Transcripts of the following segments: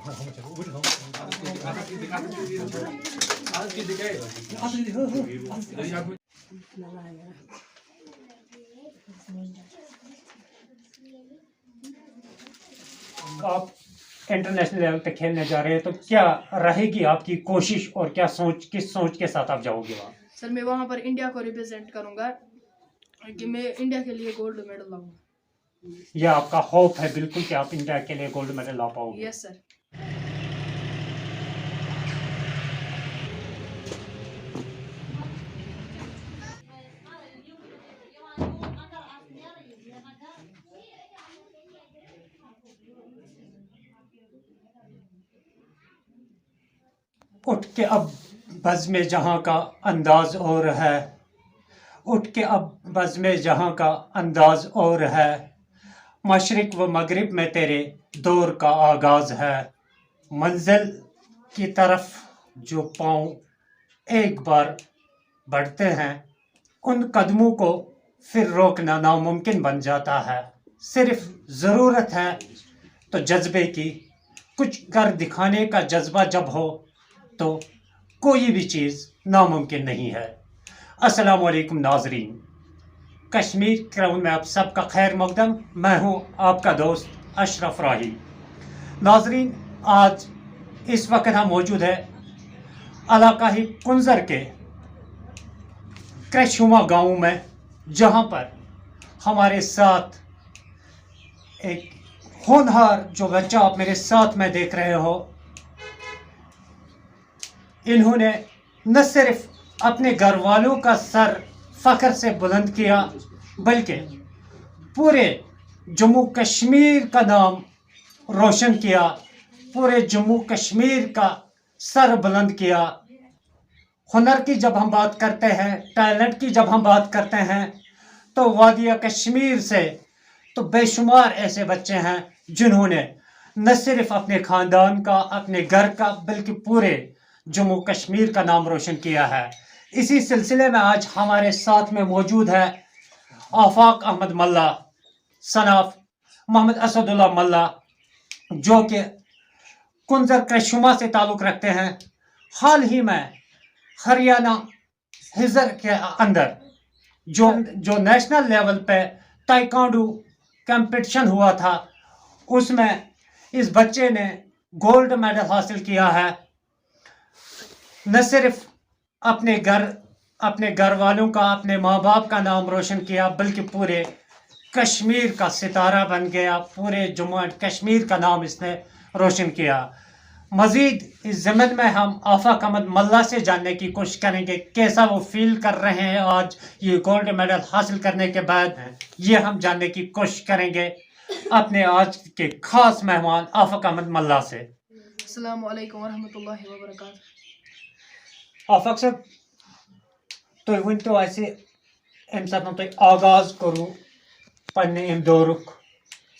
آپ international level پہ کھیلنے جا رہے ہیں تو کیا رہے گی آپ کی کوشش اور کیا سوچ کس سوچ کے ساتھ آپ جاؤ گے وہاں؟ سر میں وہاں پر انڈیا کو ریپرزینٹ کروں گا کہ میں انڈیا کے لیے گولڈ میڈل لاؤں گا. یہ آپ کا ہوپ ہے بالکل کہ آپ انڈیا کے لیے گولڈ میڈل لا پاؤ گے؟ یس سر. اٹھ کے اب بزم جہاں کا انداز اور ہے، اٹھ کے اب بزم جہاں کا انداز اور ہے، مشرق و مغرب میں تیرے دور کا آغاز ہے، منزل کی طرف جو پاؤں ایک بار بڑھتے ہیں ان قدموں کو پھر روکنا ناممکن بن جاتا ہے، صرف ضرورت ہے تو جذبے کی، کچھ کر دکھانے کا جذبہ جب ہو تو کوئی بھی چیز ناممکن نہیں ہے۔ السلام علیکم ناظرین، کشمیر کراؤن میں آپ سب کا خیر مقدم، میں ہوں آپ کا دوست اشرف راہی۔ ناظرین، آج اس وقت ہم موجود ہے علاقہ ہی کنزر کے کرشما گاؤں میں، جہاں پر ہمارے ساتھ ایک ہونہار جو بچہ آپ میرے ساتھ میں دیکھ رہے ہو، انہوں نے نہ صرف اپنے گھر والوں کا سر فخر سے بلند کیا بلکہ پورے جموں کشمیر کا نام روشن کیا، پورے جموں کشمیر کا سر بلند کیا۔ ہنر کی جب ہم بات کرتے ہیں، ٹیلنٹ کی جب ہم بات کرتے ہیں تو وادی کشمیر سے تو بے شمار ایسے بچے ہیں جنہوں نے نہ صرف اپنے خاندان کا، اپنے گھر کا، بلکہ پورے جموں کشمیر کا نام روشن کیا ہے۔ اسی سلسلے میں آج ہمارے ساتھ میں موجود ہے آفاق احمد ملا، صنف محمد اسد اللہ ملا، جو کہ کنزر کرشما سے تعلق رکھتے ہیں۔ حال ہی میں ہریانہ ہزر کے اندر جو نیشنل لیول پہ تائیکانڈو کمپٹیشن ہوا تھا، اس میں اس بچے نے گولڈ میڈل حاصل کیا ہے۔ نہ صرف اپنے گھر والوں کا، اپنے ماں باپ کا نام روشن کیا بلکہ پورے کشمیر کا ستارہ بن گیا، پورے جموں اینڈ کشمیر کا نام اس نے روشن کیا۔ مزید اس ضمن میں ہم آفاق احمد ملا سے جاننے کی کوشش کریں گے کیسا وہ فیل کر رہے ہیں آج یہ گولڈ میڈل حاصل کرنے کے بعد، یہ ہم جاننے کی کوشش کریں گے اپنے آج کے خاص مہمان آفاق احمد ملا سے۔ السلام علیکم ورحمۃ اللہ وبرکاتہ۔ آفاق صاحب، تُہۍ ؤنۍتو اَسہِ اَمہِ ساتہٕ تُہۍ آغاز کوٚروٕ پننہِ اَمہِ دورُک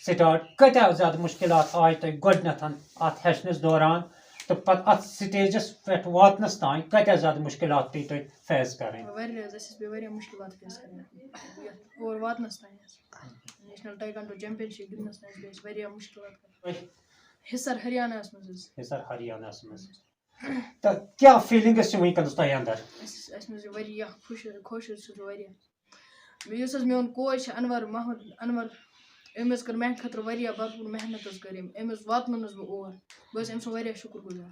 سٹارٹ، کۭتیاہ زیادٕ مُشکلات آے تۄہہِ گۄڈٕنٮ۪تھ اَتھ ہیٚچھنَس دوران تہٕ پتہٕ اَتھ سٹیجَس پٮ۪ٹھ واتنَس تانۍ کۭتیاہ زیادٕ مُشکلات پیٚیہِ تۄہہِ فیس کَرٕنۍ؟ واریاہ حظ، اَسہِ پیٚیہِ واریاہ مُشکلات فیس کَرٕنۍ یَتھ اور واتنَس تانۍ حظ، نیشنل ٹایکانڈو چیمپینشِپ گِنٛدنَس تانۍ پیٚیہِ اَسہِ واریاہ مُشکلات کَرٕنۍ حِصر ہریانہس منٛز حظ۔ حِصر ہریانہس منٛز تہٕ کیٛاہ فیٖلِنٛگٕس چھِ وٕنۍکٮ۪نَس تۄہہِ اَندر؟ اَسہِ منٛز چھِ واریاہ خوش حظ چھُس بہٕ واریاہ۔ یُس حظ میون کوچ چھُ انور محمد انور، أمۍ حظ کٔر میٛانہِ خٲطرٕ واریاہ بھرپوٗر محنت حظ کٔر أمۍ حظ واتنونَس بہٕ اور، بہٕ حظ چھُس أمۍ سُنٛد واریاہ شُکُر گُزار۔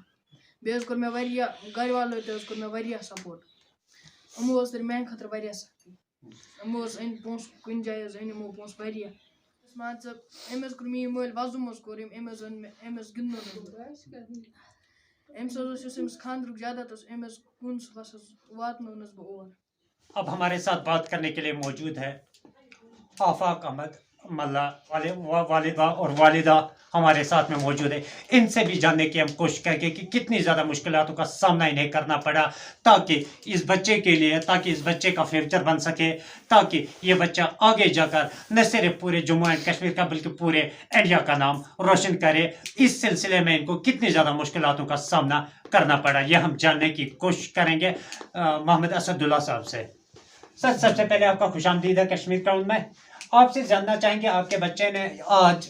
بیٚیہِ حظ کوٚر مےٚ واریاہ گَرِ والو تہِ حظ کوٚر مےٚ واریاہ سپوٹ، یِمو حظ کٔر میٛانہِ خٲطرٕ واریاہ سختی، یِمو حظ أنۍ پونٛسہٕ، کُنہِ جایہِ حظ أنۍ یِمو پونٛسہٕ واریاہ، مان ژٕ أمۍ حظ کوٚر میٛٲنۍ مٲلۍ وۄزُم حظ کوٚر أمۍ حظ اوٚن مےٚ، أمۍ حظ گِنٛدنونَس بہٕ، أمِس حظ اوس یُس أمِس خانٛدرُک جادت اوس أمۍ حظ کوٚن سُہ بس حظ واتنونَس بہٕ اور۔ اب ہمارے ساتھ بات کرنے کے لیے موجود ہے آفاق احمد ملا، والدہ اور والدہ ہمارے ساتھ میں موجود ہے۔ ان سے بھی جاننے کی ہم کوشش کریں گے کہ کتنی زیادہ مشکلاتوں کا سامنا انہیں کرنا پڑا تاکہ اس بچے کے لیے، تاکہ اس بچے کا فیوچر بن سکے، تاکہ یہ بچہ آگے جا کر نہ صرف پورے جموں اینڈ کشمیر کا بلکہ پورے انڈیا کا نام روشن کرے۔ اس سلسلے میں ان کو کتنی زیادہ مشکلاتوں کا سامنا کرنا پڑا، یہ ہم جاننے کی کوشش کریں گے محمد اسد اللہ صاحب سے۔ سر، سب سے پہلے آپ کا خوش آمدید ہے کشمیر کراؤن میں۔ آپ سے جاننا چاہیں گے، آپ کے بچے نے آج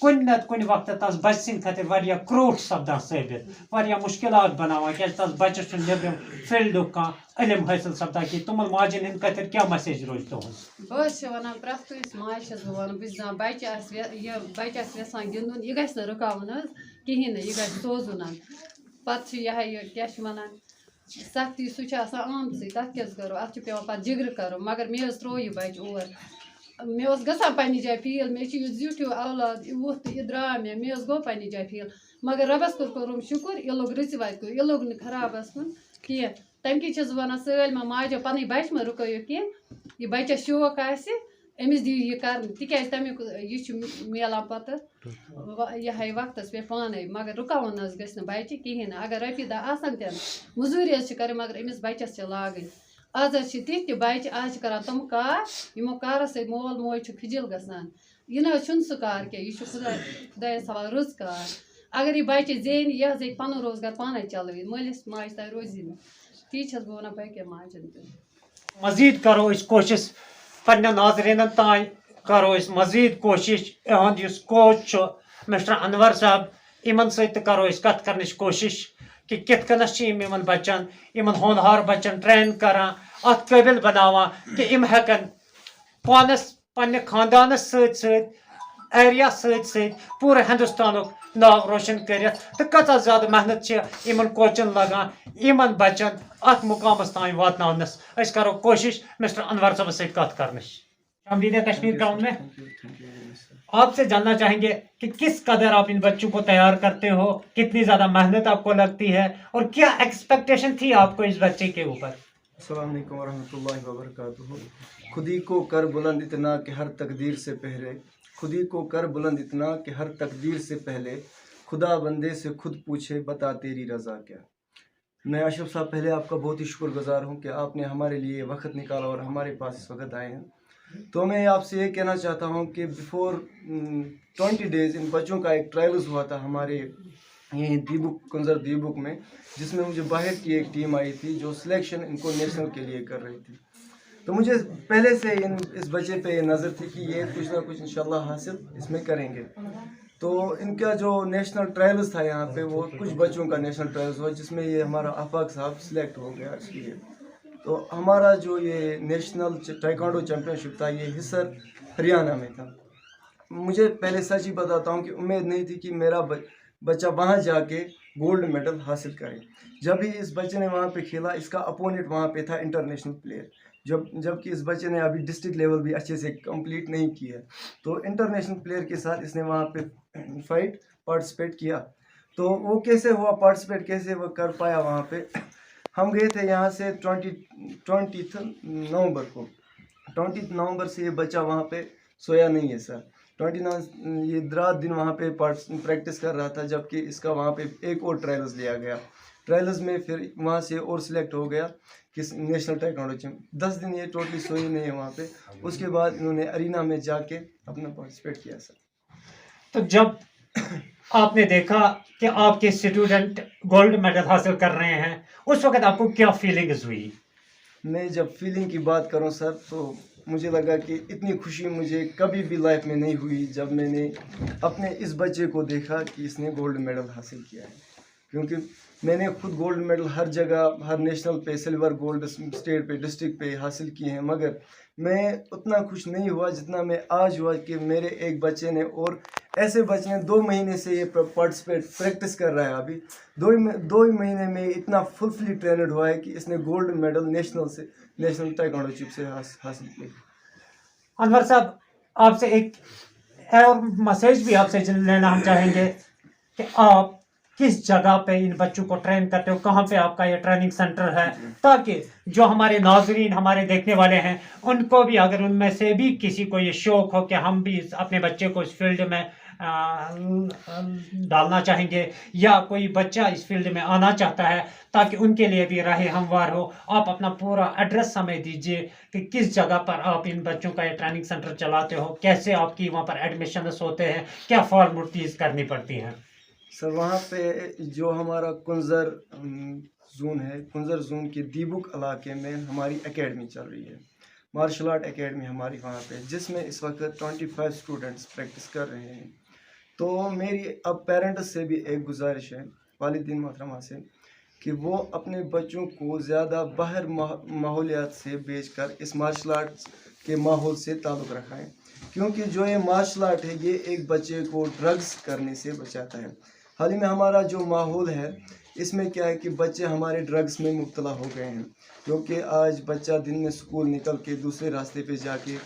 کُنہِ نتہٕ کُنہِ وقتہٕ تس بچہِ سٕنٛدِ خٲطرٕ واریاہ کرٛوٗٹھ سپدان ثٲبت واریاہ مُشکلات بناوان کیٛازِ تس بچس چھُنہٕ نیٚبرِم فیٖلڈُک کانٛہہ علم حٲصِل سپدان کینٛہہ تِمن ماجٮ۪ن ہٕنٛدِ خٲطرٕ کیٛاہ مسیج روزِ تُہٕنٛز؟ بہٕ حظ چھِ وَنان پرٛٮ۪تھ کٲنٛسہِ ماجہِ چھَس بہٕ وَنان بہٕ چھَس دَپان بَچہِ آسہِ یَژھان گِنٛدُن یہِ گژھِ نہٕ رُکاوُن حظ کِہیٖنۍ نہٕ یہِ گژھِ سوزُن پَتہٕ چھِ یہِ کیٛاہ چھِ وَنان سختی سُہ چھِ آسان آمژٕے تَتھ کیٛاہ حظ کَرو اَتھ چھِ پٮ۪وان پَتہٕ جِگرٕ کَرُن مگر مےٚ حظ ترٛوو یہِ بَچہِ اور مےٚ اوس گژھان پنٛنہِ جایہِ فیٖل مےٚ چھُ یہِ زیُٹھ ہیوٗ اولاد وُتھ تہٕ یہِ درٛاو مےٚ حظ گوٚو پنٛنہِ جایہِ فیٖل مگر رۄبَس کُن کوٚرُم شُکُر یہِ لوٚگ رٕژِ وَتہِ کُن یہِ لوٚگ نہٕ خرابَس کُن کینٛہہ تَمہِ کِنۍ چھَس بہٕ وَنان سٲلمو ماجو پَنٕنۍ بَچہِ مہٕ رُکٲیِو کینٛہہ یہِ بَچَس شوق آسہِ أمِس دِیِو یہِ کَرنہٕ تِکیٛازِ تَمیُک یہِ چھُ میلان پَتہٕ یہِ ہاے وقتَس پٮ۪ٹھ پانَے مگر رُکاوُن نہ حظ گژھِ نہٕ بَچہِ کِہیٖنۍ نہٕ اگر رۄپیہِ دَہ آسَن تہِ نہٕ موٚزوٗرۍ حظ چھِ کَرٕنۍ مگر أمِس بَچَس چھِ لاگٕنۍ آز حظ چھِ تِتھۍ تہِ بَچہِ آز چھِ کَران تِم کار یِمو کارو سۭتۍ مول موج چھُ خجِل گژھان یہِ نہ حظ چھُنہٕ سُہ کار کینٛہہ یہِ چھُ خۄدایَس حوالہٕ رٕژ کار اگر یہِ بَچہِ زینہِ یہِ حظ ہیٚکہِ پَنُن روزگار پانَے چلٲوِتھ مٲلِس ماجہِ تانۍ روزی نہٕ تی چھَس بہٕ وَنان باقیَن ماجَن تہِ مزید کرو أسۍ کوشش پننٮ۪ن ناظریٖنن تانۍ کرو أسۍ مزید کوشش اِہُنٛد یُس کوچ چھُ مسٹر انور صاحب یِمن سۭتۍ تہِ کرو أسۍ کتھ کرنٕچ کوشش کہ کِتھ کٔنس چھِ یِم یِمن بچن یِمن ہونہار بچن ٹرین کران اتھ قٲبل بناوان کہ یِم ہٮ۪کن پانس پننہِ خاندانس سۭتۍ سۭتۍ ایریا سۭتۍ سۭتۍ پوٗرٕ ہندوستانُک ناو روشن کٔرِتھ تہٕ کۭژاہ زیادٕ محنت چھِ یِمن کوچن لگان یِمن بچن اتھ مقامس تانۍ واتناونس أسۍ کرو کوشش مسٹر انور صٲبس سۭتۍ کتھ کرنٕچ امدیدہ کشمیر گراؤنڈ میں آپ سے جاننا چاہیں گے کہ کس قدر آپ ان بچوں کو تیار کرتے ہو کتنی زیادہ محنت آپ کو لگتی ہے اور کیا ایکسپیکٹیشن تھی آپ کو اس بچے کے اوپر؟ السلام علیکم ورحمۃ اللہ وبرکاتہ. خود ہی کو کر بلند اتنا کہ ہر تقدیر سے پہلے خود ہی کو کر بلند اتنا کہ ہر تقدیر سے پہلے خدا بندے سے خود پوچھے بتا تیری رضا کیا. میں اشرف صاحب پہلے آپ کا بہت ہی شکر گزار ہوں کہ آپ نے ہمارے لیے وقت نکالا اور ہمارے پاس اس وقت آئے ہیں. تو میں آپ سے یہ کہنا چاہتا ہوں کہ بیفور 20 days ان بچوں کا ایک ٹرائلز ہوا تھا ہمارے یہیں کنزر دیبک میں جس میں مجھے باہر کی ایک ٹیم آئی تھی جو سلیکشن ان کو نیشنل کے لیے کر رہی تھی. تو مجھے پہلے سے اس بچے پہ یہ نظر تھی کہ یہ کچھ نہ کچھ انشاءاللہ حاصل اس میں کریں گے. تو ان کا جو نیشنل ٹرائلز تھا یہاں پہ وہ کچھ بچوں کا نیشنل ٹرائلز ہوا جس میں یہ ہمارا آفاق صاحب سلیکٹ ہو گیا اس لیے. تو ہمارا جو یہ نیشنل ٹائیکانڈو چیمپئن شپ تھا یہ ہسر ہریانہ میں تھا. مجھے پہلے سچ ہی بتاتا ہوں کہ امید نہیں تھی کہ میرا بچہ وہاں جا کے گولڈ میڈل حاصل کرے. جب ہی اس بچے نے وہاں پہ کھیلا اس کا اپوننٹ وہاں پہ تھا انٹرنیشنل پلیئر جبکہ اس بچے نے ابھی ڈسٹرکٹ لیول بھی اچھے سے کمپلیٹ نہیں کیا. تو انٹرنیشنل پلیئر کے ساتھ اس نے وہاں پہ پارٹیسپیٹ کیا. تو وہ کیسے ہوا پارٹیسپیٹ کیسے وہ کر پایا وہاں پہ. ہم گئے تھے یہاں سے 20 نومبر کو. 20 نومبر سے یہ بچہ وہاں پہ سویا نہیں ہے سر. 29 یہ رات دن وہاں پہ پریکٹس کر رہا تھا جبکہ اس کا وہاں پہ ایک اور ٹرائلز لیا گیا. ٹرائلز میں پھر وہاں سے اور سلیکٹ ہو گیا کہ نیشنل ٹائیکانڈو چیمپئن. 10 دن یہ ٹوٹلی سوئی نہیں ہے وہاں پہ. اس کے بعد انہوں نے ارینا میں جا کے اپنا پارٹیسپیٹ کیا سر. تو جب آپ نے دیکھا کہ آپ کے اسٹوڈنٹ گولڈ میڈل حاصل کر رہے ہیں اس وقت آپ کو کیا فیلنگز ہوئی؟ میں جب فیلنگ کی بات کروں سر تو مجھے لگا کہ اتنی خوشی مجھے کبھی بھی لائف میں نہیں ہوئی جب میں نے اپنے اس بچے کو دیکھا کہ اس نے گولڈ میڈل حاصل کیا ہے. کیونکہ میں نے خود گولڈ میڈل ہر جگہ ہر نیشنل پہ سلور گولڈ اسٹیٹ پہ ڈسٹرکٹ پہ حاصل کیے ہیں مگر میں اتنا خوش نہیں ہوا جتنا میں آج ہوا کہ میرے ایک بچے نے اور ایسے بچے ہیں 2 مہینے سے یہ پریکٹس کر رہا ہے. ابھی 2 مہینے میں اتنا فلی ٹرینڈ ہوا ہے کہ اس نے گولڈ میڈل نیشنل ٹائیکانڈو چیمپئن سے حاصل کیا. انور صاحب آپ سے ایک اور میسیج بھی آپ سے لینا ہم چاہیں گے کہ آپ کس جگہ پہ ان بچوں کو ٹرین کرتے ہو کہاں پہ آپ کا یہ ٹریننگ سینٹر ہے تاکہ جو ہمارے ناظرین ہمارے دیکھنے والے ہیں ان کو بھی اگر ان میں سے بھی کسی کو یہ شوق ہو کہ ہم بھی اپنے بچے کو اس فیلڈ میں ڈالنا چاہیں گے یا کوئی بچہ اس فیلڈ میں آنا چاہتا ہے تاکہ ان کے لیے بھی راہ ہموار ہو. آپ اپنا پورا ایڈریس ہمیں دیجیے کہ کس جگہ پر آپ ان بچوں کا یہ ٹریننگ سینٹر چلاتے ہو کیسے آپ کی وہاں پر ایڈمیشنز ہوتے ہیں کیا فارمیلٹیز کرنی پڑتی ہیں. سر وہاں پہ جو ہمارا کنزر زون ہے کنزر زون کے دیبک علاقے میں ہماری اکیڈمی چل رہی ہے مارشل آرٹ اکیڈمی ہماری وہاں پہ جس میں اس وقت 25 اسٹوڈنٹس پریکٹس کر رہے ہیں. تو میری اب پیرنٹس سے بھی ایک گزارش ہے والدین محترمہ سے کہ وہ اپنے بچوں کو زیادہ باہر ماحولیات سے بھیج کر اس مارشل آرٹس کے ماحول سے تعلق رکھائیں، کیونکہ جو یہ مارشل آرٹ ہے یہ ایک بچے کو ڈرگز کرنے سے بچاتا ہے۔ حال ہی میں ہمارا جو ماحول ہے اس میں کیا ہے کہ بچے ہمارے ڈرگز میں مبتلا ہو گئے ہیں، کیونکہ آج بچہ دن میں اسکول نکل کے دوسرے راستے پہ جا کے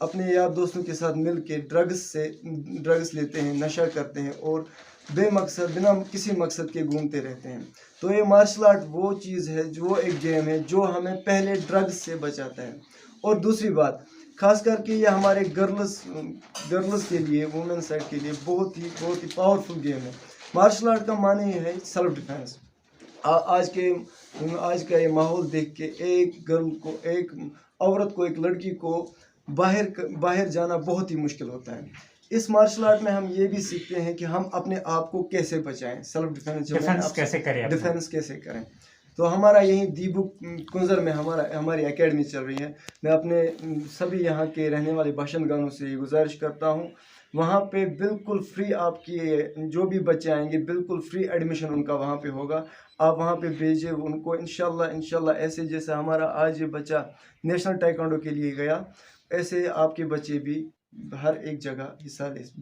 اپنے یار دوستوں کے ساتھ مل کے ڈرگز لیتے ہیں، نشہ کرتے ہیں اور بے مقصد بنا کسی مقصد کے گھومتے رہتے ہیں۔ تو یہ مارشل آرٹ وہ چیز ہے، جو ایک گیم ہے جو ہمیں پہلے ڈرگز سے بچاتا ہے۔ اور دوسری بات خاص کر کے یہ ہمارے گرلز کے لیے، وومن سائڈ کے لیے بہت ہی پاورفل گیم ہے۔ مارشل آرٹ کا معنی یہ ہے سیلف ڈیفینس۔ آج کا یہ ماحول دیکھ کے ایک گرل کو، ایک عورت کو، ایک لڑکی کو باہر جانا بہت ہی مشکل ہوتا ہے۔ اس مارشل آرٹ میں ہم یہ بھی سیکھتے ہیں کہ ہم اپنے آپ کو کیسے بچائیں، سیلف ڈیفینس کیسے کریں۔ تو ہمارا یہیں دیبو کنزر میں ہماری اکیڈمی چل رہی ہے۔ میں اپنے سبھی یہاں کے رہنے والے باشندگانوں سے یہ گزارش کرتا ہوں، وہاں پہ بالکل فری آپ کی جو بھی بچے آئیں گے بالکل فری ایڈمیشن ان کا وہاں پہ ہوگا۔ آپ وہاں پہ بھیجیں ان کو، انشاءاللہ ایسے جیسے ہمارا آج یہ بچہ نیشنل ٹائیکوانڈو کے لیے گیا، ایسے آپ کے بچے بھی ہر ایک جگہ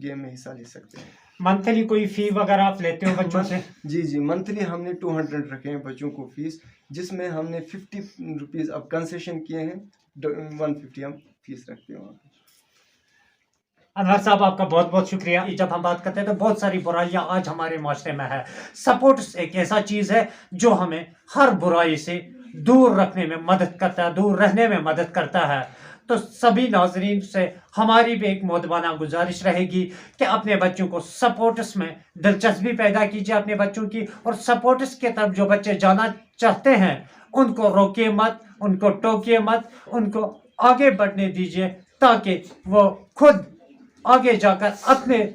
گیم میں حصہ لے سکتے ہیں۔ منتھلی کوئی فی وغیرہ آپ لیتے ہو بچوں سے؟ جی منتھلی ہم نے 200 رکھے ہیں بچوں کو فیس، جس میں ہم نے 50 روپیز اب کنسیشن کیے ہیں، 150 ہم فیس رکھتے ہیں وہاں پہ۔ انور صاحب آپ کا بہت بہت شکریہ۔ جب ہم بات کرتے ہیں تو بہت ساری برائیاں آج ہمارے معاشرے میں ہے۔ سپورٹس ایک ایسا چیز ہے جو ہمیں ہر برائی سے دور رکھنے میں مدد کرتا ہے، دور رہنے میں مدد کرتا ہے۔ تو سبھی ناظرین سے ہماری بھی ایک مؤدبانہ گزارش رہے گی کہ اپنے بچوں کو سپورٹس میں دلچسپی پیدا کیجیے اپنے بچوں کی، اور سپورٹس کے طرف جو بچے جانا چاہتے ہیں ان کو روکیے مت، ان کو ٹوکیے مت، ان کو آگے بڑھنے دیجیے تاکہ وہ خود آگے جا کر اپنے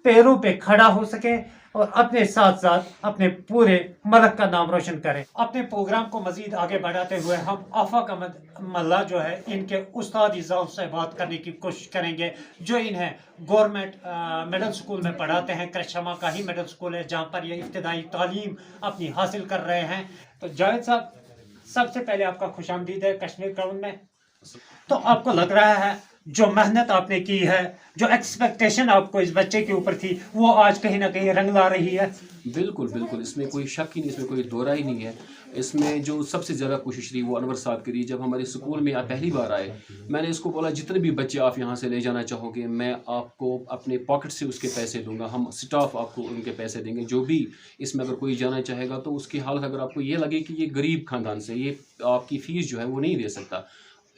پیروں پہ کھڑا ہو سکیں اور اپنے ساتھ ساتھ اپنے پورے ملک کا نام روشن کریں۔ اپنے پروگرام کو مزید آگے بڑھاتے ہوئے ہم آفاق احمد ملا جو ہے ان کے استاد اعزاز سے بات کرنے کی کوشش کریں گے، جو انہیں گورنمنٹ مڈل سکول میں پڑھاتے ہیں۔ کرشما کا ہی مڈل سکول ہے جہاں پر یہ ابتدائی تعلیم اپنی حاصل کر رہے ہیں۔ تو جاوید صاحب، سب سے پہلے آپ کا خوش آمدید ہے کشمیر کراؤنڈ میں۔ تو آپ کو لگ رہا ہے جو محنت آپ نے کی ہے، جو ایکسپیکٹیشن آپ کو اس بچے کے اوپر تھی، وہ آج کہیں نہ کہیں رنگ لا رہی ہے؟ بالکل اس میں کوئی شک ہی نہیں، اس میں کوئی دو رائے نہیں ہے۔ اس میں جو سب سے زیادہ کوشش رہی وہ انور صاحب کی رہی۔ جب ہمارے اسکول میں آپ پہلی بار آئے، میں نے اس کو بولا جتنے بھی بچے آپ یہاں سے لے جانا چاہو گے میں آپ کو اپنے پاکٹ سے اس کے پیسے دوں گا، ہم اسٹاف آپ کو ان کے پیسے دیں گے، جو بھی اس میں اگر کوئی جانا چاہے گا تو اس کی حالت اگر آپ کو یہ لگے کہ یہ غریب خاندان سے، یہ آپ کی فیس جو ہے وہ نہیں دے سکتا،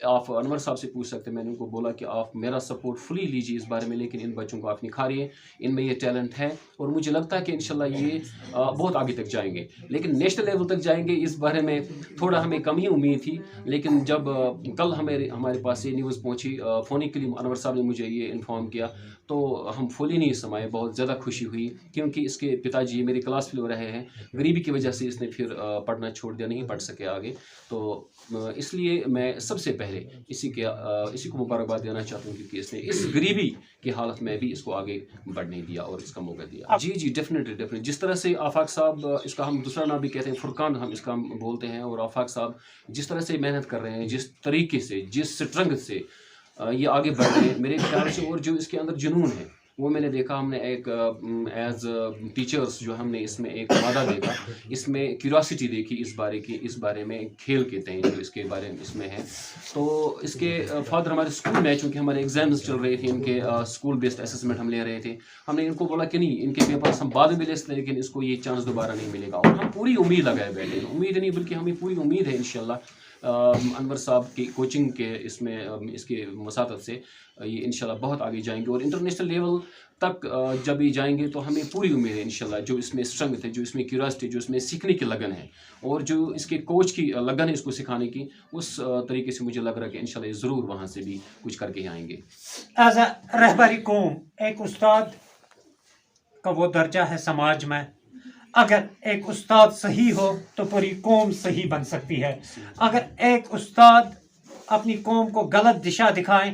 آپ انور صاحب سے پوچھ سکتے ہیں۔ میں نے ان کو بولا کہ آپ میرا سپورٹ فلی لیجیے اس بارے میں، لیکن ان بچوں کو آپ نکھاریے، ان میں یہ ٹیلنٹ ہے اور مجھے لگتا ہے کہ انشاءاللہ یہ بہت آگے تک جائیں گے، لیکن نیشنل لیول تک جائیں گے اس بارے میں تھوڑا ہمیں کم ہی امید تھی۔ لیکن جب کل ہمارے پاس یہ نیوز پہنچی، فونیکلی انور صاحب نے مجھے یہ انفارم کیا، تو ہم پھول ہی نہیں سمائے، بہت زیادہ خوشی ہوئی، کیونکہ اس کے پتا جی میری کلاس فیلو رہے ہیں، غریبی کی وجہ سے اس نے پھر پڑھنا چھوڑ دیا، نہیں پڑھ سکے آگے۔ تو اس لیے میں سب سے پہلے اسی کو مبارکباد دینا چاہتا ہوں، کیونکہ اس نے اس غریبی کی حالت میں بھی اس کو آگے بڑھنے دیا اور اس کا موقع دیا۔ جی ڈیفینیٹلی جس طرح سے آفاق صاحب، اس کا ہم دوسرا نام بھی کہتے ہیں فرقان، ہم اس کا بولتے ہیں، اور آفاق صاحب جس طرح سے محنت کر رہے ہیں، جس طریقے سے، جس اسٹرنگتھ سے یہ آگے بڑھ رہے ہیں میرے خیال سے، اور جو اس کے اندر جنون ہے وہ میں نے دیکھا، ہم نے ایک ایز ٹیچرس جو ہم نے اس میں ایک مادہ دیکھا، اس میں کیوریاسٹی دیکھی اس بارے میں کھیل کہتے ہیں جو اس کے بارے میں اس میں ہے۔ تو اس کے فادر ہمارے اسکول میں، چونکہ ہمارے ایگزامز چل رہے تھے ان کے، اسکول بیسڈ اسسمنٹ ہم لے رہے تھے، ہم نے ان کو بولا کہ نہیں، ان کے پیپرس ہم بعد میں بھی لے سکتے ہیں، لیکن اس کو یہ چانس دوبارہ نہیں ملے گا، اور ہم پوری امید لگائے بیٹھے ہیں، امید نہیں بلکہ ہمیں پوری امید ہے انشاءاللہ انور صاحب کی کوچنگ کے اس میں اس کے مساعدت سے یہ انشاءاللہ بہت آگے جائیں گے، اور انٹرنیشنل لیول تک جب یہ جائیں گے تو ہمیں پوری امید ہے انشاءاللہ، جو اس میں اسٹرنگتھ ہے، جو اس میں کیوریاسٹی، جو اس میں سیکھنے کی لگن ہے، اور جو اس کے کوچ کی لگن ہے اس کو سکھانے کی، اس طریقے سے مجھے لگ رہا ہے کہ انشاءاللہ یہ ضرور وہاں سے بھی کچھ کر کے آئیں گے۔ ایز اے رہبری قوم، ایک استاد کا وہ درجہ ہے سماج میں، اگر ایک استاد صحیح ہو تو پوری قوم صحیح بن سکتی ہے، اگر ایک استاد اپنی قوم کو غلط دشا دکھائیں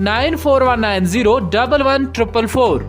9419011444।